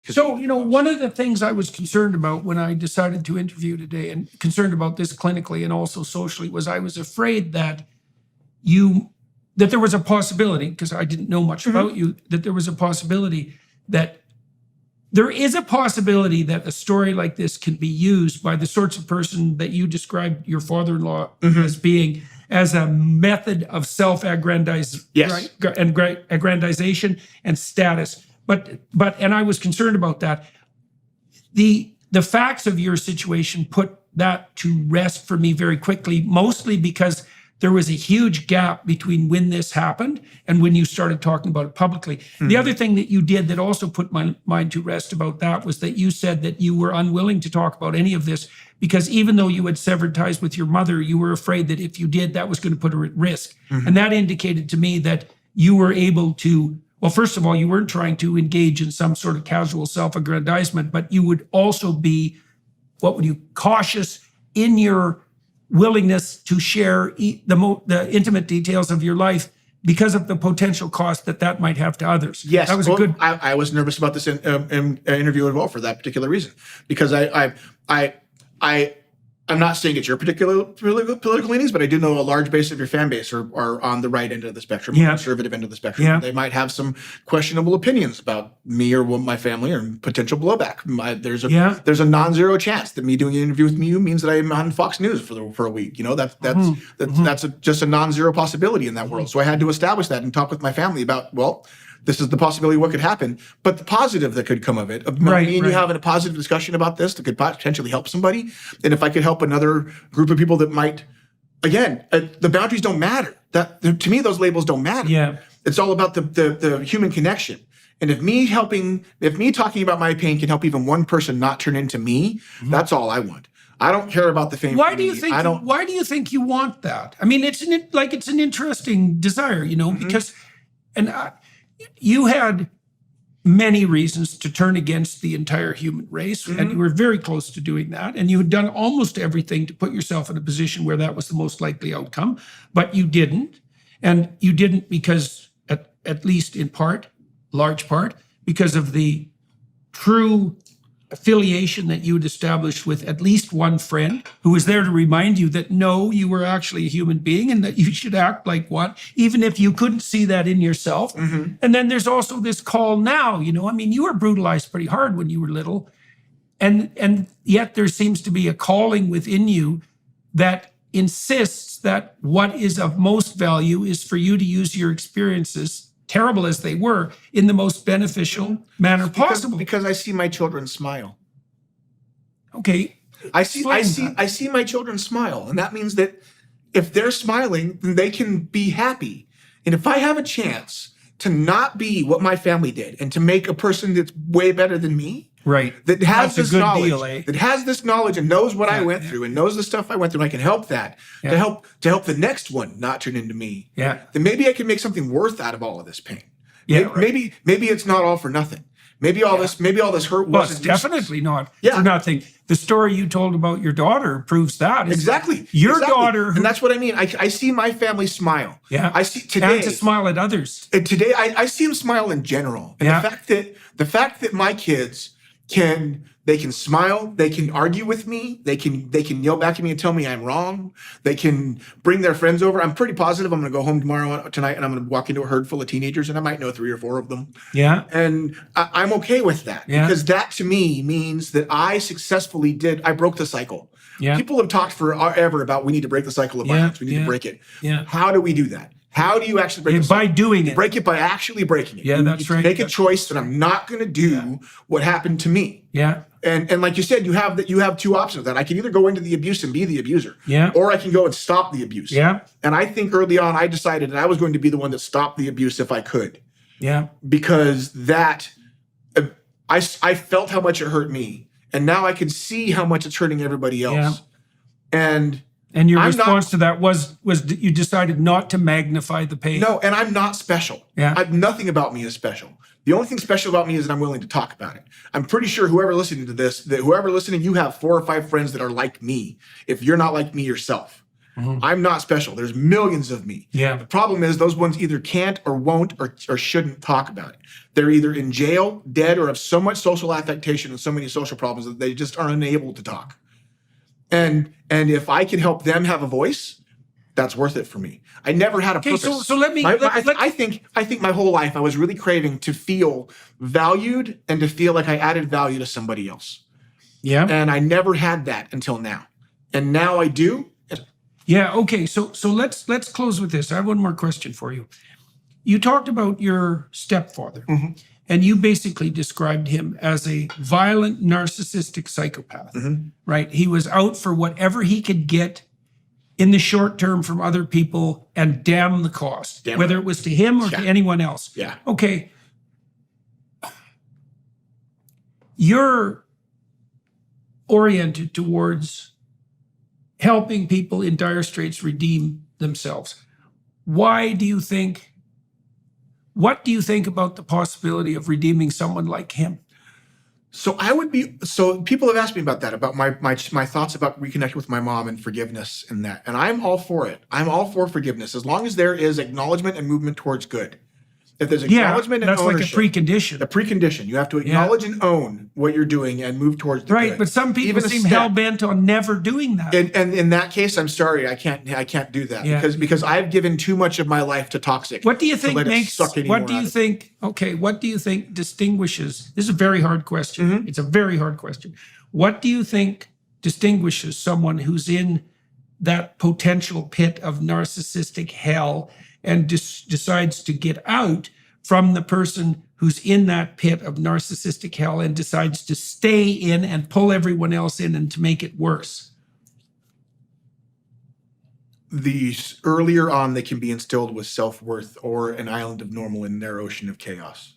So, one of the things I was concerned about when I decided to interview today and concerned about this clinically and also socially was I was afraid that that there was a possibility, because I didn't know much about you, that there was a possibility that there is a possibility that a story like this can be used by the sorts of person that you described your father-in-law as being, as a method of aggrandization and status. But I was concerned about that. The facts of your situation put that to rest for me very quickly, mostly because there was a huge gap between when this happened and when you started talking about it publicly. The other thing that you did that also put my mind to rest about that was that you said that you were unwilling to talk about any of this because even though you had severed ties with your mother, you were afraid that if you did, that was going to put her at risk. And that indicated to me that you were able to, well, first of all, you weren't trying to engage in some sort of casual self-aggrandizement, but you would also be, cautious in your willingness to share the intimate details of your life because of the potential cost that might have to others. Yes, that was I was nervous about this interview as well for that particular reason, because I'm not saying it's your particular political leanings, but I do know a large base of your fan base are on the right end of the spectrum, conservative end of the spectrum. Yeah. They might have some questionable opinions about me or my family or potential blowback. There's a non-zero chance that me doing an interview with you means that I'm on Fox News for a week. That's just a non-zero possibility in that world. So I had to establish that and talk with my family about, this is the possibility of what could happen, but the positive that could come of it, me and you having a positive discussion about this that could potentially help somebody. And if I could help another group of people that might, again, the boundaries don't matter. To me, those labels don't matter. Yeah. It's all about the human connection. And if me talking about my pain can help even one person not turn into me, that's all I want. I don't care about the fame. Why do you think you want that? I mean, it's an interesting desire, because, you had many reasons to turn against the entire human race, and you were very close to doing that. And you had done almost everything to put yourself in a position where that was the most likely outcome, but you didn't. And you didn't because, at least in part, large part, because of the true affiliation that you had established with at least one friend who was there to remind you that no, you were actually a human being and that you should act like one, even if you couldn't see that in yourself. And then there's also this call now, you were brutalized pretty hard when you were little. And yet there seems to be a calling within you that insists that what is of most value is for you to use your experiences, terrible as they were, in the most beneficial manner possible. Because I see my children smile. Okay. I see my children smile. And that means that if they're smiling, then they can be happy. And if I have a chance to not be what my family did and to make a person that's way better than me, that has this knowledge, that has this knowledge and knows what I went through and knows the stuff I went through, and I can help that to help the next one not turn into me. Then maybe I can make something worth out of all of this pain. Maybe it's not all for nothing. Maybe all this hurt wasn't definitely not for nothing. The story you told about your daughter proves that. Exactly. Your daughter, and that's what I mean. I see my family smile. I see today, and to smile at others. And today, I see them smile in general. And the fact that my kids can smile, they can argue with me, they can yell back at me and tell me I'm wrong, they can bring their friends over. I'm pretty positive I'm going to go home tonight and I'm going to walk into a herd full of teenagers and I might know 3 or 4 of them. And I'm okay with that because that to me means that I successfully broke the cycle. People have talked forever about we need to break the cycle of violence, we need to break it. How do we do that? How do you actually break it? By doing it. Break it by actually breaking it. That's right. Make a choice that I'm not going to do what happened to me. And like you said, you have 2 options. That I can either go into the abuse and be the abuser, or I can go and stop the abuse. And I think early on I decided that I was going to be the one that stopped the abuse if I could. Because that I felt how much it hurt me, and now I can see how much it's hurting everybody else. And your response to that was that you decided not to magnify the pain. No, and I'm not special. Nothing about me is special. The only thing special about me is that I'm willing to talk about it. I'm pretty sure whoever listening to this, you have 4 or 5 friends that are like me, if you're not like me yourself. I'm not special. There's millions of me. Yeah. The problem is those ones either can't or won't or shouldn't talk about it. They're either in jail, dead, or have so much social affectation and so many social problems that they just are unable to talk. And if I can help them have a voice, that's worth it for me. I never had a purpose. So let me. I think my whole life I was really craving to feel valued and to feel like I added value to somebody else. Yeah. And I never had that until now. And now I do. Yeah. Okay. So let's close with this. I have one more question for you. You talked about your stepfather, and you basically described him as a violent, narcissistic psychopath. Right? He was out for whatever he could get in the short term from other people, and damn the cost, whether it was to him or to anyone else. Yeah. Okay. You're oriented towards helping people in dire straits redeem themselves. What do you think about the possibility of redeeming someone like him? So people have asked me about that, about my thoughts about reconnecting with my mom and forgiveness and that. And I'm all for it. I'm all for forgiveness as long as there is acknowledgement and movement towards good. If there's acknowledgement and ownership. That's like a precondition. The precondition. You have to acknowledge and own what you're doing and move towards the good. Right, but some people seem hell-bent on never doing that. And in that case, I'm sorry, I can't do that because I've given too much of my life to toxic. What do you think distinguishes, this is a very hard question. It's a very hard question. What do you think distinguishes someone who's in that potential pit of narcissistic hell and decides to get out from the person who's in that pit of narcissistic hell and decides to stay in and pull everyone else in and to make it worse? The earlier on they can be instilled with self-worth or an island of normal in their ocean of chaos.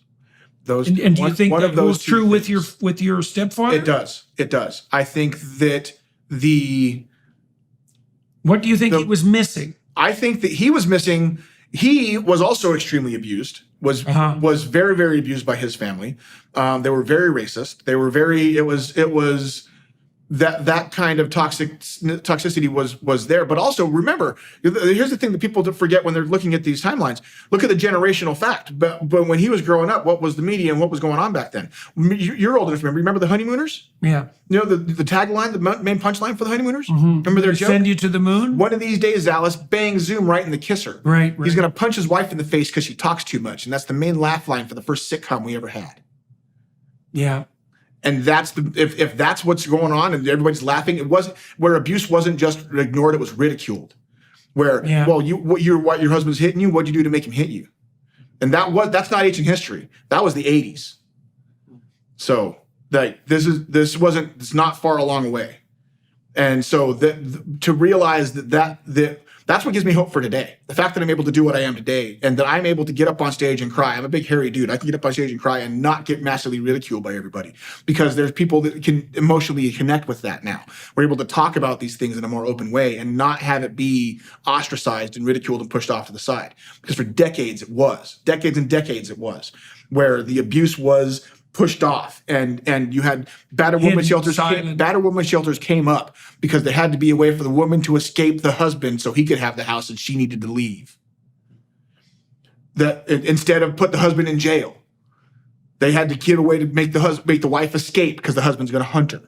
And do you think that holds true with your stepfather? It does. It does. I think that what do you think he was missing? I think that he was missing. He was also extremely abused, was very, very abused by his family. They were very racist. They were very, it was that kind of toxicity was there. But also remember, here's the thing that people forget when they're looking at these timelines. Look at the generational fact. But when he was growing up, what was the media and what was going on back then? You're old enough to remember the Honeymooners? Yeah. You know, the tagline, the main punchline for the Honeymooners? Remember their joke? Send you to the moon? One of these days, Alice, bang, zoom, right in the kisser. Right. He's going to punch his wife in the face because she talks too much. And that's the main laugh line for the first sitcom we ever had. Yeah. And that's if that's what's going on and everybody's laughing, it wasn't where abuse wasn't just ignored, it was ridiculed. Where, well, your husband's hitting you, what'd you do to make him hit you? And that's not ancient history. That was the 80s. So it's not far along the way. And so to realize that's what gives me hope for today. The fact that I'm able to do what I am today and that I'm able to get up on stage and cry. I'm a big hairy dude. I can get up on stage and cry and not get massively ridiculed by everybody because there's people that can emotionally connect with that now. We're able to talk about these things in a more open way and not have it be ostracized and ridiculed and pushed off to the side. Because for decades and decades it was, where the abuse was pushed off and you had battered women's shelters came up because they had to be a way for the woman to escape the husband so he could have the house and she needed to leave. That instead of put the husband in jail, they had to get a way to make the wife escape because the husband's going to hunt her.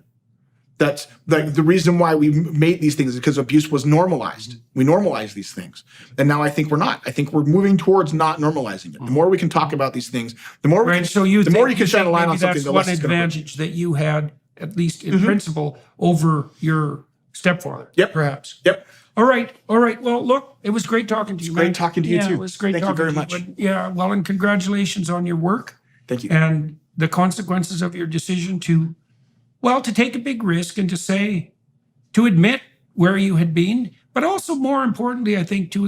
That's the reason why we made these things is because abuse was normalized. We normalized these things. And now I think we're not. I think we're moving towards not normalizing it. The more we can talk about these things, the more you can shine a light on something. That's one advantage that you had, at least in principle, over your stepfather. Yep. Perhaps. Yep. All right. Well, look, it was great talking to you. Great talking to you too. It was great talking to you. Thank you very much. Yeah. Well, and congratulations on your work. Thank you. And the consequences of your decision to take a big risk and to admit where you had been, but also more importantly, I think, to